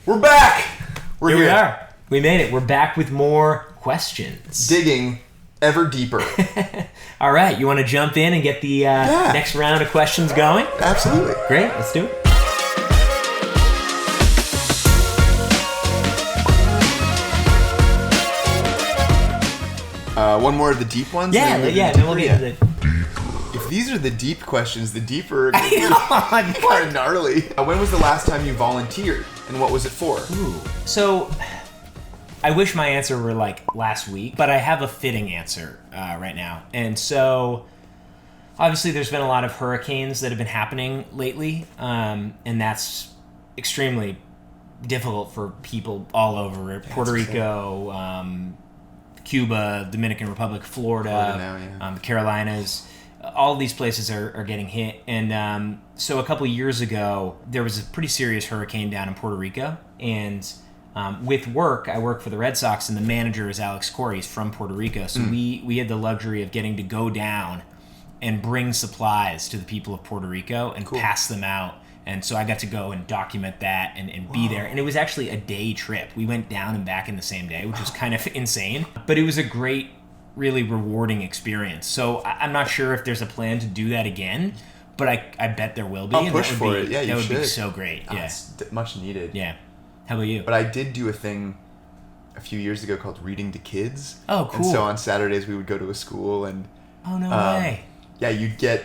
We're back! Here we are. We made it. We're back with more questions. Digging ever deeper. All right. You want to jump in and get the next round of questions going? Absolutely. Great. Let's do it. One more of the deep ones? Then we'll get into the... If these are the deep questions, the deeper are going to be kind of gnarly. When was the last time you volunteered, and what was it for? Ooh. So, I wish my answer were like last week, but I have a fitting answer right now. And so, obviously there's been a lot of hurricanes that have been happening lately, and that's extremely difficult for people all over. Puerto Rico, Cuba, Dominican Republic, Florida, the Carolinas. All these places are getting hit. And so a couple years ago, there was a pretty serious hurricane down in Puerto Rico. And with work, I work for the Red Sox, and the manager is Alex Corey. He's from Puerto Rico. So we had the luxury of getting to go down and bring supplies to the people of Puerto Rico and pass them out. And so I got to go and document that and be there. And it was actually a day trip. We went down and back in the same day, which was kind of insane. But it was a great, really rewarding experience. So I'm not sure if there's a plan to do that again, but I bet there will be. I'll push for it. Yeah, you should. That would be so great. Yeah. It's much needed. Yeah. How about you? But I did do a thing a few years ago called Reading to Kids. Oh, cool. And so on Saturdays we would go to a school and... Oh, no way. Yeah, you'd get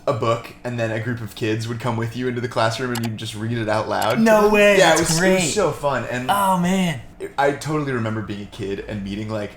a book, and then a group of kids would come with you into the classroom, and you'd just read it out loud. No way. Yeah, That's great. It was so fun. And oh, man. I totally remember being a kid and meeting, like,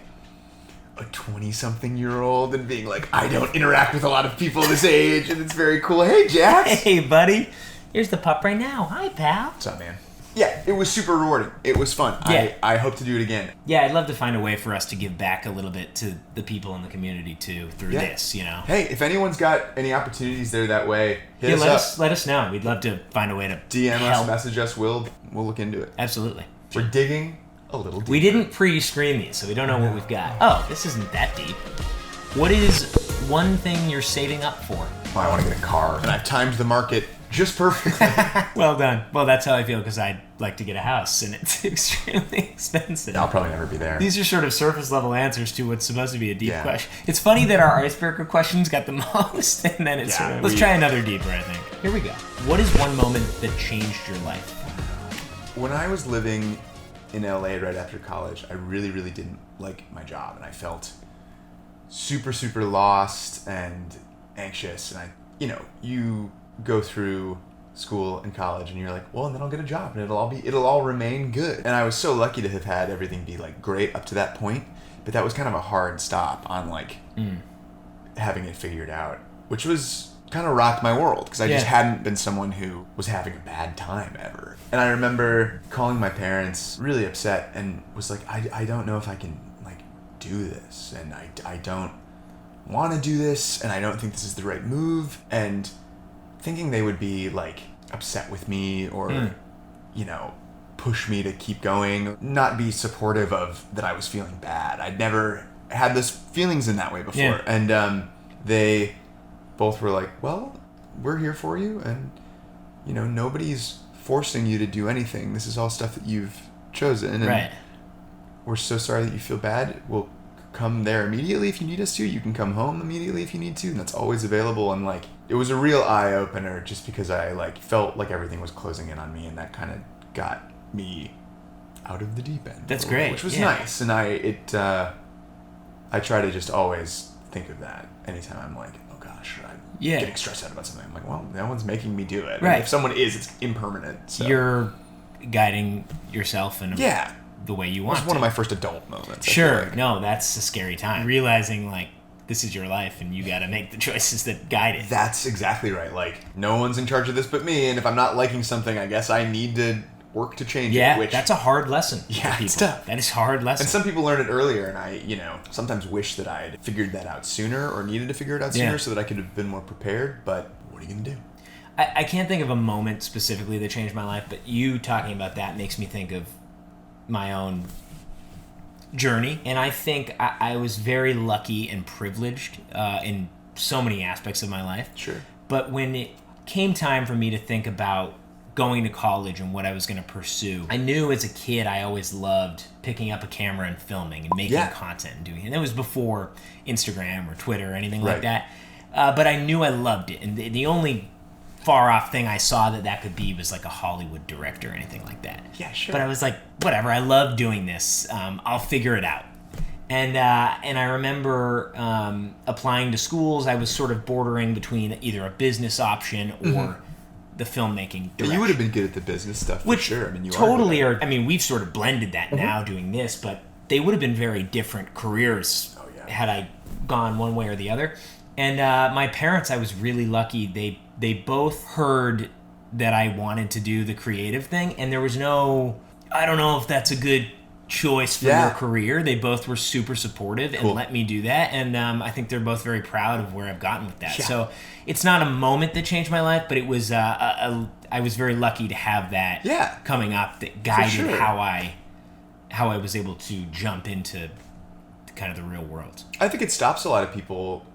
a 20-something-year-old and being like, I don't interact with a lot of people this age, and it's very cool. Hey, Jax. Hey, buddy. Here's the pup right now. Hi, pal. What's up, man? Yeah, it was super rewarding. It was fun. Yeah. I hope to do it again. Yeah, I'd love to find a way for us to give back a little bit to the people in the community, too, through this, you know? Hey, if anyone's got any opportunities there that way, hit us up. Let us know. We'd love to find a way to DM help. us, message us. We'll look into it. Absolutely. We're digging a little deeper. We didn't pre-screen these, so we don't know what we've got. Oh, this isn't that deep. What is one thing you're saving up for? Well, I want to get a car, and I've timed the market just perfectly. Well done. Well, that's how I feel, because I'd like to get a house, and it's extremely expensive. I'll probably never be there. These are sort of surface-level answers to what's supposed to be a deep question. It's funny that our icebreaker questions got the most, and then it's sort of... Let's try another deeper, I think. Here we go. What is one moment that changed your life? When I was living in LA right after college, I really, really didn't like my job, and I felt super, super lost and anxious. And you go through school and college, and you're like, well, and then I'll get a job, and it'll all remain good. And I was so lucky to have had everything be like great up to that point, but that was kind of a hard stop on like having it figured out, which was kind of rocked my world, because I just hadn't been someone who was having a bad time ever. And I remember calling my parents really upset and was like, I don't know if I can like do this, and I don't want to do this, and I don't think this is the right move, and thinking they would be like upset with me or push me to keep going, not be supportive of that I was feeling bad. I'd never had those feelings in that way before. And they both were like, well, we're here for you, and nobody's forcing you to do anything. This is all stuff that you've chosen, and we're so sorry that you feel bad. We'll come there immediately if you need us to. You can come home immediately if you need to, and that's always available. And like, it was a real eye-opener, just because I like felt like everything was closing in on me, and that kind of got me out of the deep end. That's great. Which was nice. And I try to just always think of that anytime I'm like, oh gosh, I'm getting stressed out about something. I'm like, well, no one's making me do it. Right. And if someone is, it's impermanent. So. You're guiding yourself in the way you want. It was one of my first adult moments. Sure. No, that's a scary time. Realizing like this is your life, and you got to make the choices that guide it. That's exactly right. Like, no one's in charge of this but me, and if I'm not liking something, I guess I need to work to change it. Yeah, that's a hard lesson for people. It's tough. That is a hard lesson. And some people learn it earlier, and I, sometimes wish that I'd figured that out sooner, or needed to figure it out sooner, so that I could have been more prepared, but what are you going to do? I can't think of a moment specifically that changed my life, but you talking about that makes me think of my own journey. And I think I was very lucky and privileged in so many aspects of my life. Sure. But when it came time for me to think about going to college and what I was going to pursue, I knew as a kid I always loved picking up a camera and filming and making content and doing it. And it was before Instagram or Twitter or anything like that. But I knew I loved it. And the only far off thing I saw that could be was like a Hollywood director or anything like that. Yeah, sure. But I was like, whatever, I love doing this. I'll figure it out. And I remember applying to schools. I was sort of bordering between either a business option or the filmmaking direction. But you would have been good at the business stuff, for sure. I mean, you totally are. I mean, we've sort of blended that now doing this, but they would have been very different careers had I gone one way or the other. And my parents, I was really lucky. They both heard that I wanted to do the creative thing, and there was no, I don't know if that's a good choice for your career. They both were super supportive and let me do that, and I think they're both very proud of where I've gotten with that. So it's not a moment that changed my life, but it was I was very lucky to have that coming up that guided how I was able to jump into kind of the real world. I think it stops a lot of people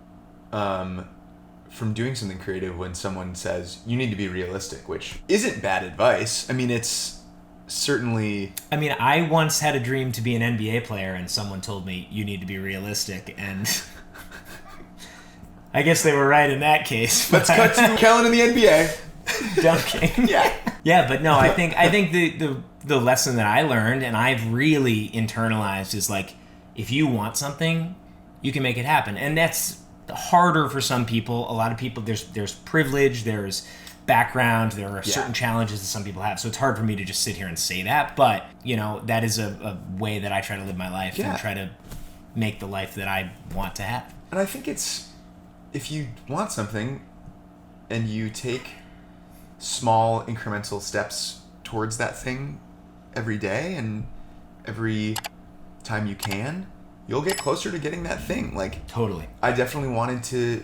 from doing something creative when someone says you need to be realistic, which isn't bad advice. I mean, it's certainly... I mean, I once had a dream to be an NBA player, and someone told me you need to be realistic, and I guess they were right in that case. Let's cut to Kellan in the NBA. Dunking. Yeah, but no, I think the lesson that I learned and I've really internalized is like, if you want something, you can make it happen. And that's harder for some people. A lot of people, there's privilege, there's background, there are certain challenges that some people have. So it's hard for me to just sit here and say that. But, you know, that is a way that I try to live my life and try to make the life that I want to have. And I think it's, if you want something and you take small incremental steps towards that thing every day and every time you can, you'll get closer to getting that thing. Like, totally. I definitely wanted to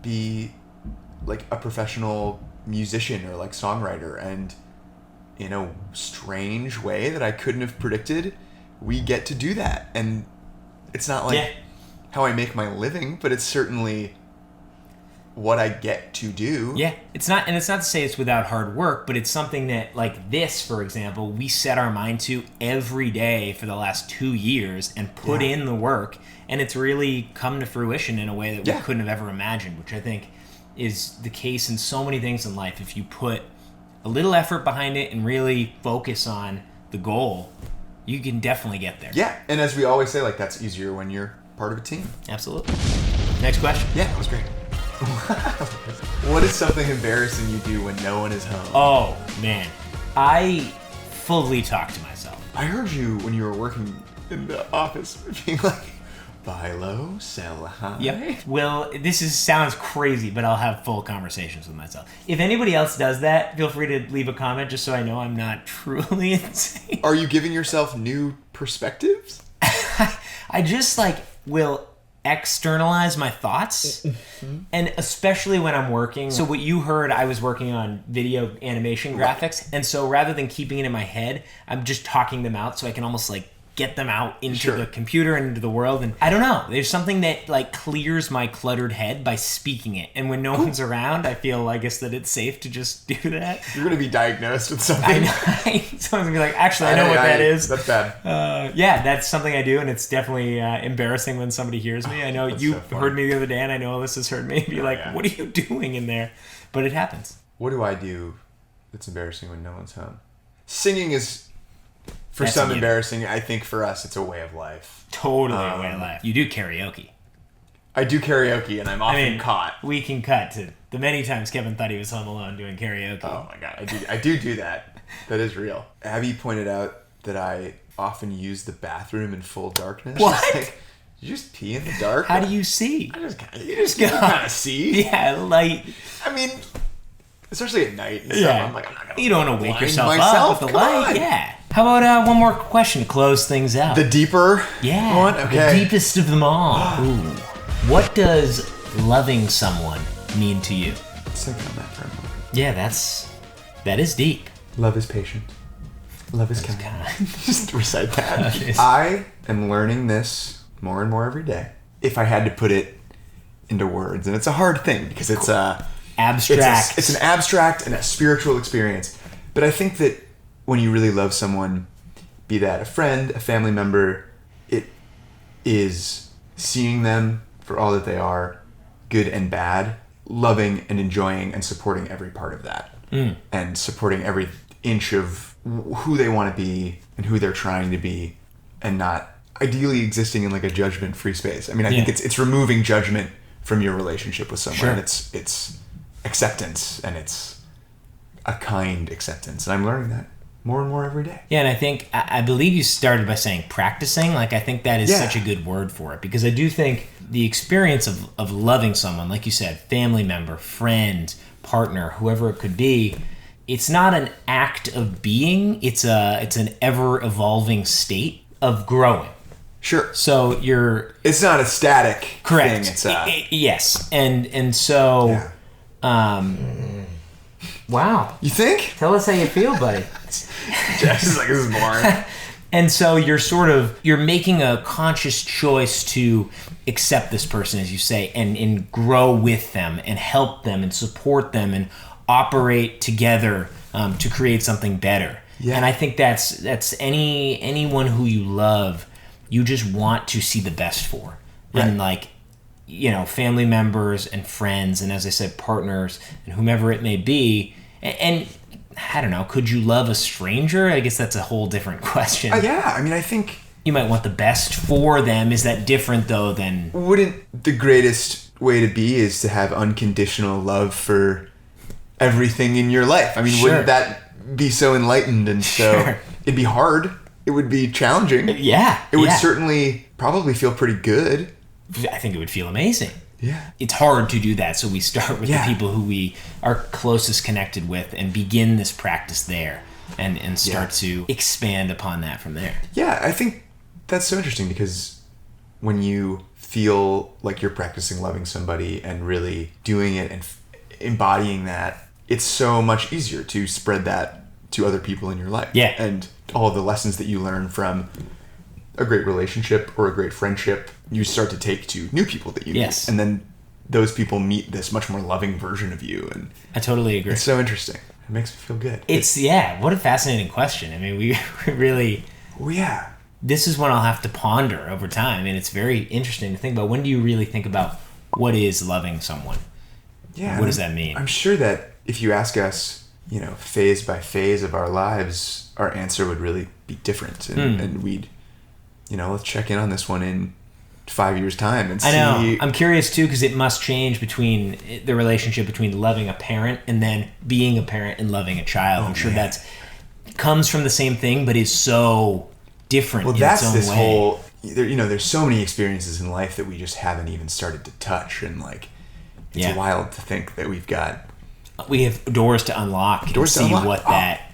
be like a professional musician or like songwriter, and in a strange way that I couldn't have predicted, we get to do that. And it's not like how I make my living, but it's certainly what I get to do. Yeah, it's not to say it's without hard work, but it's something that, like this, for example, we set our mind to every day for the last 2 years and put in the work, and it's really come to fruition in a way that we couldn't have ever imagined, which I think is the case in so many things in life. If you put a little effort behind it and really focus on the goal, you can definitely get there. Yeah, and as we always say, like, that's easier when you're part of a team. Absolutely. Next question. Yeah, that was great. What is something embarrassing you do when no one is home? Oh, man. I fully talk to myself. I heard you when you were working in the office being like, buy low, sell high. Yep. Well, sounds crazy, but I'll have full conversations with myself. If anybody else does that, feel free to leave a comment just so I know I'm not truly insane. Are you giving yourself new perspectives? I just will externalize my thoughts, and especially when I'm working. So what you heard, I was working on video animation graphics, and so rather than keeping it in my head, I'm just talking them out so I can almost get them out into the computer and into the world. And I don't know, there's something that clears my cluttered head by speaking it, and when no one's around, I feel, I guess, that it's safe to just do that. You're gonna be diagnosed with something. I know. Someone's gonna be like, actually, I know what that is. That's bad. Yeah, that's something I do, and it's definitely embarrassing when somebody hears me. I know you heard me the other day, and I know Alyssa's heard me be like, what are you doing in there? But it happens. What do I do that's embarrassing when no one's home? Singing is... That's some embarrassing. I think for us, it's a way of life. Totally a way of life. You do karaoke. I do karaoke, and I'm often caught. We can cut to the many times Kevin thought he was home alone doing karaoke. Oh my god, I do that. That is real. Abby pointed out that I often use the bathroom in full darkness. What? You just pee in the dark? How do you see? You just kind of see. Yeah, light. I mean, especially at night and stuff. I'm like, I'm not gonna. You don't want to wake yourself up with the light. Yeah. How about one more question to close things out? The deeper one? Okay. The deepest of them all. Ooh. What does loving someone mean to you? Let's think on that for a moment. Yeah, that is deep. Love is patient. Love is kind. Just recite that. I am learning this more and more every day. If I had to put it into words, and it's a hard thing because it's abstract. It's an abstract and a spiritual experience. But I think that when you really love someone, be that a friend, a family member, it is seeing them for all that they are, good and bad, loving and enjoying and supporting every part of that. And supporting every inch of who they want to be and who they're trying to be, and not ideally existing in like a judgment-free space. I mean, I think it's removing judgment from your relationship with someone. Sure. And it's acceptance, and it's a kind acceptance. And I'm learning that more and more every day. Yeah, and I think, I believe you started by saying practicing. Like, I think that is such a good word for it, because I do think the experience of loving someone, like you said, family member, friend, partner, whoever it could be, it's not an act of being, it's an ever-evolving state of growing. Sure. So it's not a static correct. thing. It's yes. And so, wow. You think? Tell us how you feel, buddy. Jack's is like, this is boring. And so you're making a conscious choice to accept this person, as you say, and grow with them and help them and support them and operate together to create something better. Yeah. And I think that's anyone who you love, you just want to see the best for. Right. And like, family members and friends, and as I said, partners and whomever it may be. And I don't know, could you love a stranger? I guess that's a whole different question. Yeah, I mean, I think you might want the best for them. Is that different though than... Wouldn't the greatest way to be is to have unconditional love for everything in your life? I mean, wouldn't that be so enlightened and so... It'd be hard. It would be challenging. Yeah. It would certainly probably feel pretty good. I think it would feel amazing. Yeah. It's hard to do that, so we start with the people who we are closest connected with and begin this practice there and start to expand upon that from there. Yeah, I think that's so interesting, because when you feel like you're practicing loving somebody and really doing it and embodying that, it's so much easier to spread that to other people in your life. Yeah. And all of the lessons that you learn from a great relationship or a great friendship, you start to take to new people that you meet. And then those people meet this much more loving version of you. And I totally agree. It's so interesting. It makes me feel good. It's what a fascinating question. I mean, we really... Oh, yeah. This is one I'll have to ponder over time, and it's very interesting to think about. When do you really think about what is loving someone? Yeah. What does that mean? I'm sure that if you ask us, phase by phase of our lives, our answer would really be different. And we'd, let's check in on this one in 5 years' time and see. I know. I'm curious, too, because it must change between the relationship between loving a parent and then being a parent and loving a child. I'm sure that comes from the same thing, but is so different in its own way. This whole... there's so many experiences in life that we just haven't even started to touch, and it's wild to think that we have doors to unlock and see what that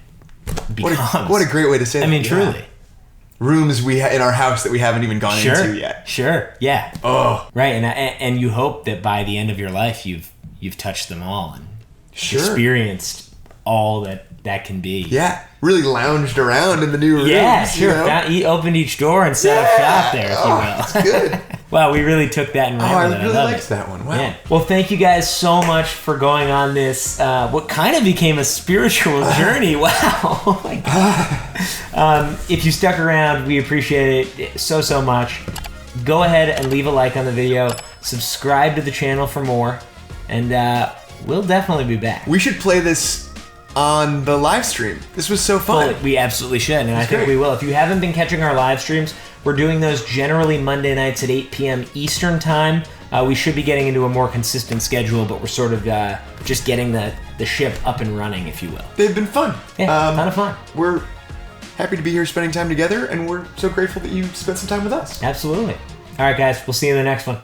becomes. What a great way to say that. I mean, truly. Rooms in our house that we haven't even gone into yet. Sure, yeah. Oh, right, and you hope that by the end of your life you've touched them all and experienced all that can be. Yeah, really lounged around in the new rooms. Yeah, sure. He opened each door and set up shop there, if you will. That's good. Wow, we really took that and ran with it. I really liked that one. Wow. Yeah. Well, thank you guys so much for going on this, what kind of became a spiritual journey. Wow. Oh my God. If you stuck around, we appreciate it so much. Go ahead and leave a like on the video. Subscribe to the channel for more. And we'll definitely be back. We should play this on the live stream. This was so fun. Well, we absolutely should, and I think we will. If you haven't been catching our live streams, we're doing those generally Monday nights at 8 p.m. Eastern time. We should be getting into a more consistent schedule, but we're sort of just getting the ship up and running, if you will. They've been fun. Yeah, ton of fun. We're happy to be here spending time together, and we're so grateful that you spent some time with us. Absolutely. All right, guys. We'll see you in the next one.